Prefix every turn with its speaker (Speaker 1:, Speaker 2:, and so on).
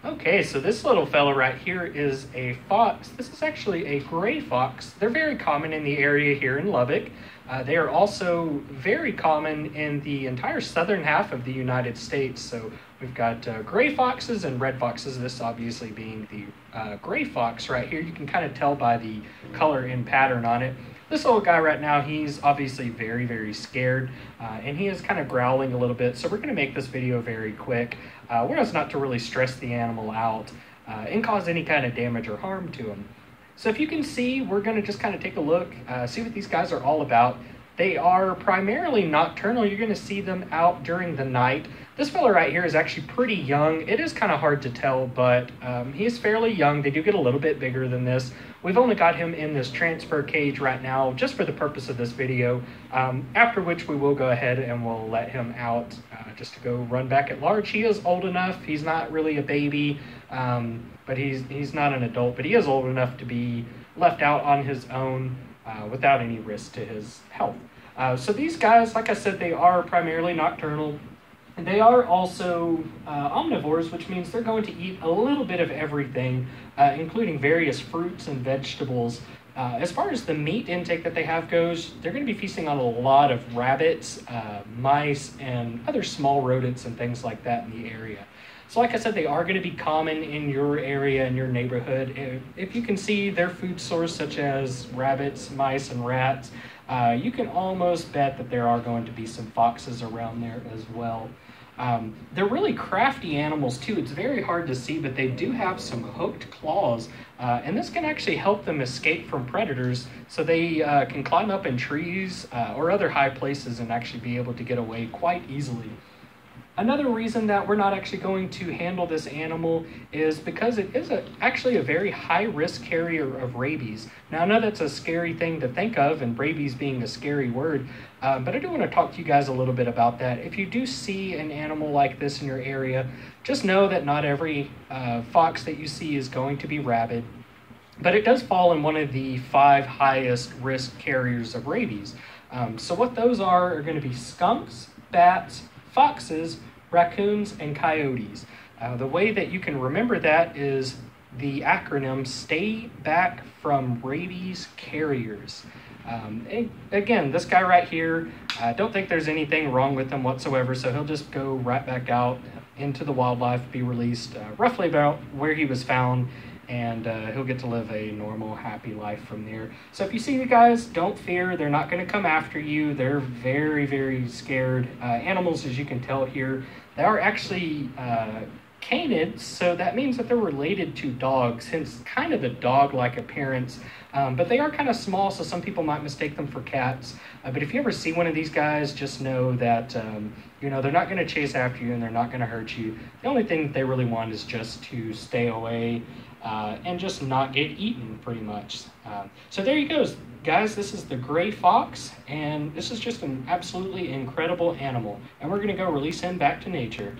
Speaker 1: Okay, so this little fella right here is a fox. This is actually a gray fox. They're very common in the area here in Lubbock. They are also very common in the entire southern half of the United States. So we've got gray foxes and red foxes, this obviously being the gray fox right here. You can kind of tell by the color and pattern on it. This little guy right now, he's obviously very, very scared, and he is kind of growling a little bit. So we're going to make this video very quick. We're just not to really stress the animal out and cause any kind of damage or harm to him. So if you can see, we're going to just kind of take a look, see what these guys are all about. They are primarily nocturnal. You're going to see them out during the night. This fella right here is actually pretty young. It is kind of hard to tell, but he is fairly young. They do get a little bit bigger than this. We've only got him in this transfer cage right now, just for the purpose of this video, after which we will go ahead and we'll let him out just to go run back at large. He is old enough. He's not really a baby, but he's not an adult, but he is old enough to be left out on his own without any risk to his health. So these guys, like I said, they are primarily nocturnal. And they are also omnivores, which means they're going to eat a little bit of everything, including various fruits and vegetables. As far as the meat intake that they have goes, they're going to be feasting on a lot of rabbits, mice, and other small rodents and things like that in the area. So like I said, they are going to be common in your area, in your neighborhood. If you can see their food source, such as rabbits, mice, and rats, you can almost bet that there are going to be some foxes around there as well. They're really crafty animals too. It's very hard to see, but they do have some hooked claws, and this can actually help them escape from predators, so they can climb up in trees or other high places and actually be able to get away quite easily. Another reason that we're not actually going to handle this animal is because it is actually a very high-risk carrier of rabies. Now, I know that's a scary thing to think of, and rabies being a scary word, but I do want to talk to you guys a little bit about that. If you do see an animal like this in your area, just know that not every fox that you see is going to be rabid, but it does fall in one of the 5 highest risk carriers of rabies. So what those are going to be skunks, bats, foxes, raccoons, and coyotes. The way that you can remember that is the acronym Stay Back from Rabies Carriers. Again, this guy right here, I don't think there's anything wrong with him whatsoever, so he'll just go right back out into the wildlife, be released roughly about where he was found, and he'll get to live a normal, happy life from there. So if you see the guys, don't fear. They're not going to come after you. They're very, very scared animals, as you can tell here. They are actually canids, so that means that they're related to dogs, hence kind of the dog-like appearance. But they are kind of small, so some people might mistake them for cats. But if you ever see one of these guys, just know that they're not going to chase after you and they're not going to hurt you. The only thing that they really want is just to stay away and just not get eaten, pretty much. So there you go, guys. This is the gray fox, and this is just an absolutely incredible animal. And we're going to go release him back to nature.